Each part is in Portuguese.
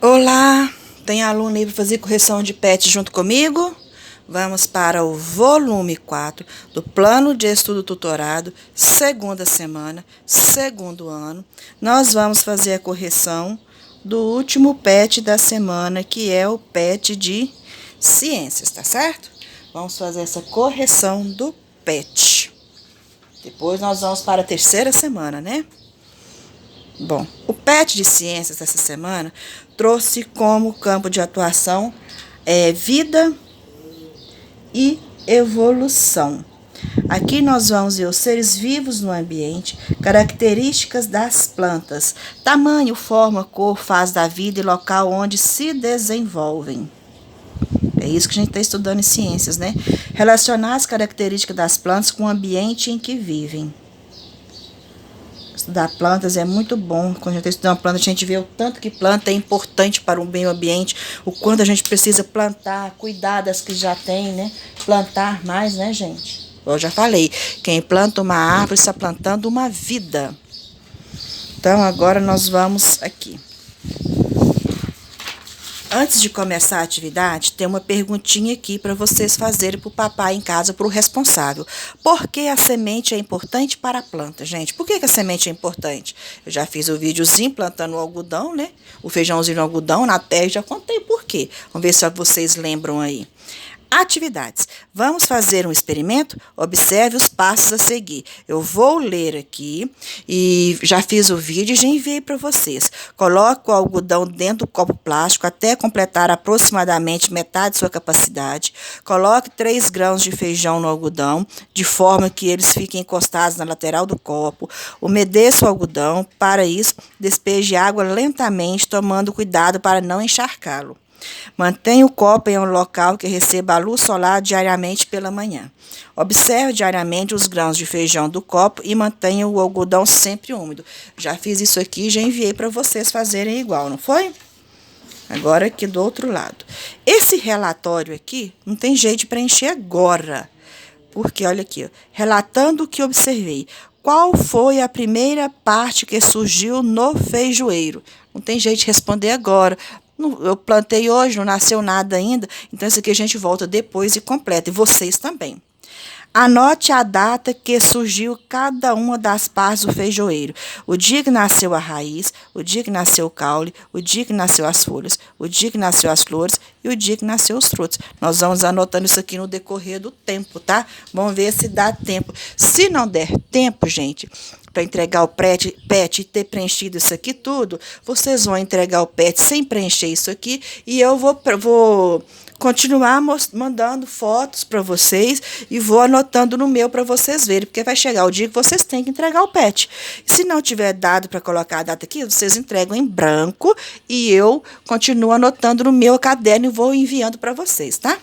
Olá, tem aluno aí para fazer correção de PET junto comigo? Vamos para o volume 4 do Plano de Estudo Tutorado, segunda semana, segundo ano. Nós vamos fazer a correção do último PET da semana, que é o PET de Ciências, tá certo? Vamos fazer essa correção do PET. Depois nós vamos para a terceira semana, né? Bom, o PET de Ciências dessa semana trouxe como campo de atuação vida e evolução. Aqui nós vamos ver os seres vivos no ambiente, características das plantas, tamanho, forma, cor, fase da vida e local onde se desenvolvem. É isso que a gente está estudando em ciências, né? Relacionar as características das plantas com o ambiente em que vivem. Estudar plantas é muito bom. Quando a gente está estudando uma planta, a gente vê o tanto que planta é importante para o meio ambiente, o quanto a gente precisa plantar, cuidar das que já tem, né? Plantar mais, né, gente? Eu já falei, quem planta uma árvore está plantando uma vida. Então, agora nós vamos aqui. Antes de começar a atividade, tem uma perguntinha aqui para vocês fazerem para o papai em casa, para o responsável. Por que a semente é importante para a planta, gente? Por que a semente é importante? Eu já fiz o videozinho plantando o algodão, né? O feijãozinho no algodão, na terra, e já contei por quê. Vamos ver se vocês lembram aí. Atividades. Vamos fazer um experimento? Observe os passos a seguir. Eu vou ler aqui e já fiz o vídeo e já enviei para vocês. Coloque o algodão dentro do copo plástico até completar aproximadamente metade de sua capacidade. Coloque 3 grãos de feijão no algodão, de forma que eles fiquem encostados na lateral do copo. Umedeça o algodão. Para isso, despeje água lentamente, tomando cuidado para não encharcá-lo. Mantenha o copo em um local que receba a luz solar diariamente pela manhã. Observe diariamente os grãos de feijão do copo e mantenha o algodão sempre úmido. Já fiz isso aqui e já enviei para vocês fazerem igual, não foi? Agora aqui do outro lado. Esse relatório aqui não tem jeito de preencher agora. Porque, olha aqui, ó, relatando o que observei. Qual foi a primeira parte que surgiu no feijoeiro? Não tem jeito de responder agora. Eu plantei hoje, não nasceu nada ainda, então isso aqui a gente volta depois e completa, e vocês também. Anote a data que surgiu cada uma das partes do feijoeiro. O dia que nasceu a raiz, o dia que nasceu o caule, o dia que nasceu as folhas, o dia que nasceu as flores e o dia que nasceu os frutos. Nós vamos anotando isso aqui no decorrer do tempo, tá? Vamos ver se dá tempo. Se não der tempo, gente, para entregar o PET e ter preenchido isso aqui tudo, vocês vão entregar o PET sem preencher isso aqui e eu vou continuar mandando fotos para vocês e vou anotando no meu para vocês verem, porque vai chegar o dia que vocês têm que entregar o PET. Se não tiver dado para colocar a data aqui, vocês entregam em branco e eu continuo anotando no meu caderno e vou enviando para vocês, tá?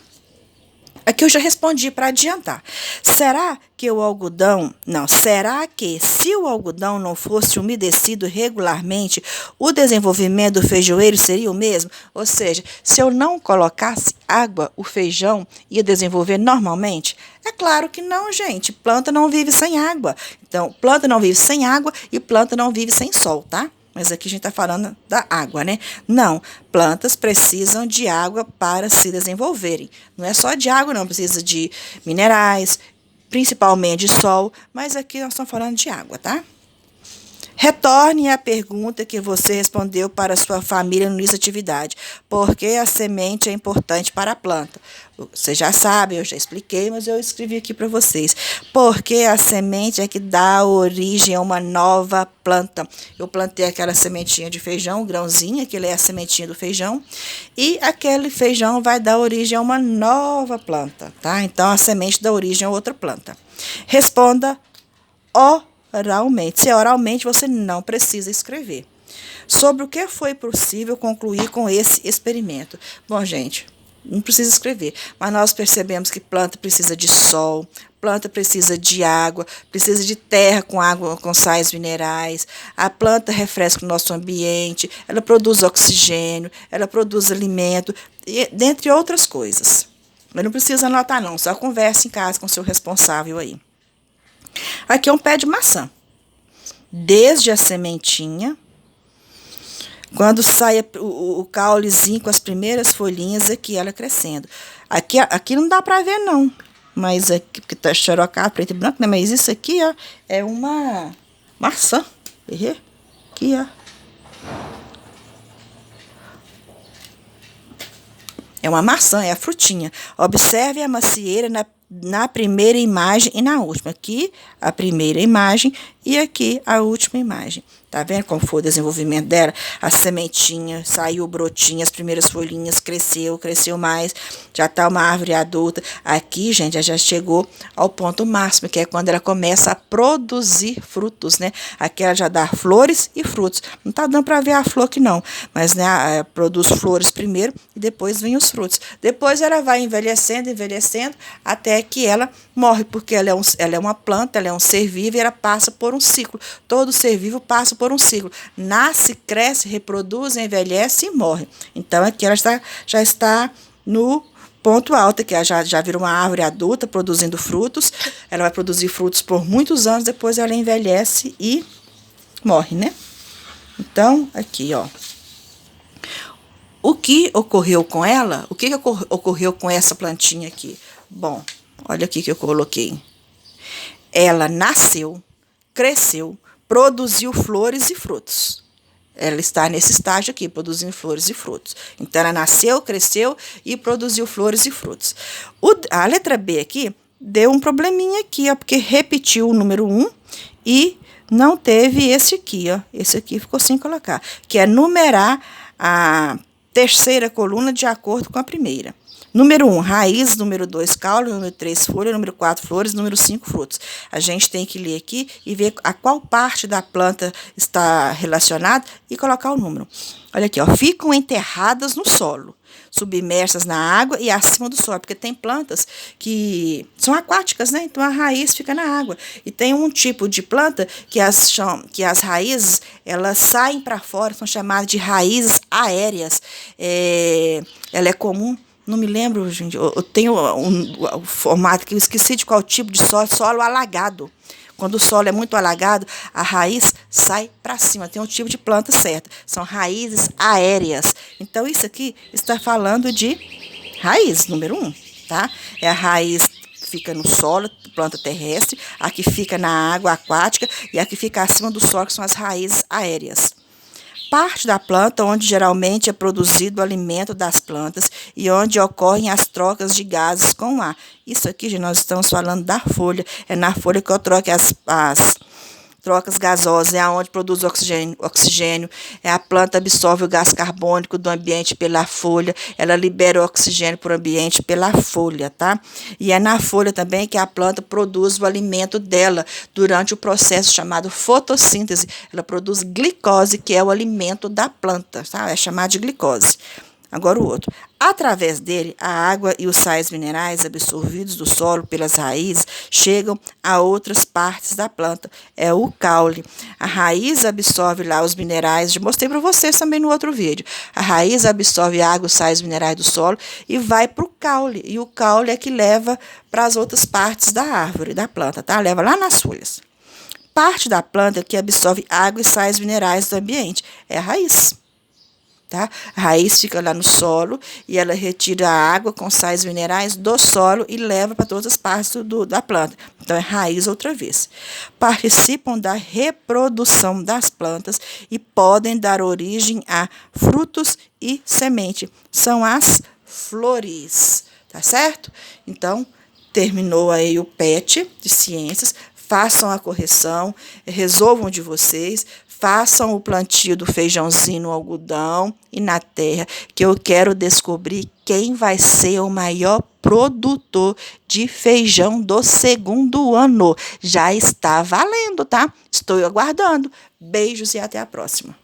Aqui eu já respondi para adiantar. Será que se o algodão não fosse umedecido regularmente, o desenvolvimento do feijoeiro seria o mesmo? Ou seja, se eu não colocasse água, o feijão ia desenvolver normalmente? É claro que não, gente. Planta não vive sem água. Então, planta não vive sem água e planta não vive sem sol, tá? Mas aqui a gente está falando da água, né? Não, plantas precisam de água para se desenvolverem. Não é só de água, não. Precisa de minerais, principalmente de sol. Mas aqui nós estamos falando de água, tá? Retorne à pergunta que você respondeu para sua família no início da atividade. Por que a semente é importante para a planta? Vocês já sabem, eu já expliquei, mas eu escrevi aqui para vocês. Porque a semente é que dá origem a uma nova planta. Eu plantei aquela sementinha de feijão, o grãozinho, aquele é a sementinha do feijão, e aquele feijão vai dar origem a uma nova planta, tá? Então, a semente dá origem a outra planta. Responda oralmente. Se é oralmente, você não precisa escrever. Sobre o que foi possível concluir com esse experimento? Bom, gente, não precisa escrever, mas nós percebemos que planta precisa de sol, planta precisa de água, precisa de terra com água, com sais minerais. A planta refresca o nosso ambiente, ela produz oxigênio, ela produz alimento, dentre outras coisas. Mas não precisa anotar, não, só converse em casa com o seu responsável aí. Aqui é um pé de maçã. Desde a sementinha, Quando sai o caulezinho com as primeiras folhinhas aqui, ela crescendo. Aqui não dá para ver não, mas aqui, porque tá xerocado, preto e branco, né? Mas isso aqui, ó, é uma maçã. Aqui, ó. É uma maçã, é a frutinha. Observe a macieira na primeira imagem e na última. Aqui a primeira imagem e aqui a última imagem. Tá vendo como foi o desenvolvimento dela? A sementinha, saiu o brotinho, as primeiras folhinhas, cresceu mais, já tá uma árvore adulta. Aqui, gente, já chegou ao ponto máximo, que é quando ela começa a produzir frutos, né? Aqui ela já dá flores e frutos. Não tá dando para ver a flor aqui não, mas né, produz flores primeiro e depois vem os frutos. Depois ela vai envelhecendo, até que ela morre, porque ela é uma planta, ela é um ser vivo e ela passa por um ciclo. Todo ser vivo passa por um ciclo. Nasce, cresce, reproduz, envelhece e morre. Então aqui ela já está no ponto alto, que ela já virou uma árvore adulta, produzindo frutos. Ela vai produzir frutos por muitos anos, depois ela envelhece e morre, né? Então, aqui, ó. O que ocorreu com ela? O que ocorreu com essa plantinha aqui? Bom, olha aqui que eu coloquei. Ela nasceu, cresceu, produziu flores e frutos. Ela está nesse estágio aqui, produzindo flores e frutos. Então, ela nasceu, cresceu e produziu flores e frutos. A letra B aqui deu um probleminha aqui, ó, porque repetiu o número 1 e não teve esse aqui, ó. Esse aqui ficou sem colocar, que é numerar a terceira coluna de acordo com a primeira. Número 1, raiz. Número 2, caule. Número 3, folha. Número 4, flores. Número 5, frutos. A gente tem que ler aqui e ver a qual parte da planta está relacionada e colocar o número. Olha aqui, ó. Ficam enterradas no solo, submersas na água e acima do solo, porque tem plantas que são aquáticas, né? Então a raiz fica na água. E tem um tipo de planta que as raízes, elas saem para fora, são chamadas de raízes aéreas. Ela é comum. Não me lembro, gente, eu tenho um formato que eu esqueci de qual tipo de solo alagado. Quando o solo é muito alagado, a raiz sai para cima. Tem um tipo de planta certa. São raízes aéreas. Então, isso aqui está falando de raiz, número 1, tá? É a raiz que fica no solo, planta terrestre, a que fica na água aquática e a que fica acima do solo, que são as raízes aéreas. Parte da planta onde geralmente é produzido o alimento das plantas e onde ocorrem as trocas de gases com o ar. Isso aqui, gente, nós estamos falando da folha. É na folha que eu troco as trocas gasosas, é onde produz oxigênio. A planta absorve o gás carbônico do ambiente pela folha, ela libera o oxigênio para o ambiente pela folha, tá? E é na folha também que a planta produz o alimento dela durante o processo chamado fotossíntese. Ela produz glicose, que é o alimento da planta, tá? É chamado de glicose. Agora o outro. Através dele, a água e os sais minerais absorvidos do solo pelas raízes chegam a outras partes da planta. É o caule. A raiz absorve lá os minerais, já mostrei para vocês também no outro vídeo. A raiz absorve a água, os sais minerais do solo e vai para o caule. E o caule é que leva para as outras partes da árvore, da planta, tá? Leva lá nas folhas. Parte da planta que absorve água e sais minerais do ambiente é a raiz. Tá? A raiz fica lá no solo e ela retira a água com sais minerais do solo e leva para todas as partes da planta. Então, é raiz outra vez. Participam da reprodução das plantas e podem dar origem a frutos e semente. São as flores, tá certo? Então, terminou aí o PET de ciências. Façam a correção, resolvam de vocês. Façam o plantio do feijãozinho no algodão e na terra, que eu quero descobrir quem vai ser o maior produtor de feijão do segundo ano. Já está valendo, tá? Estou aguardando. Beijos e até a próxima.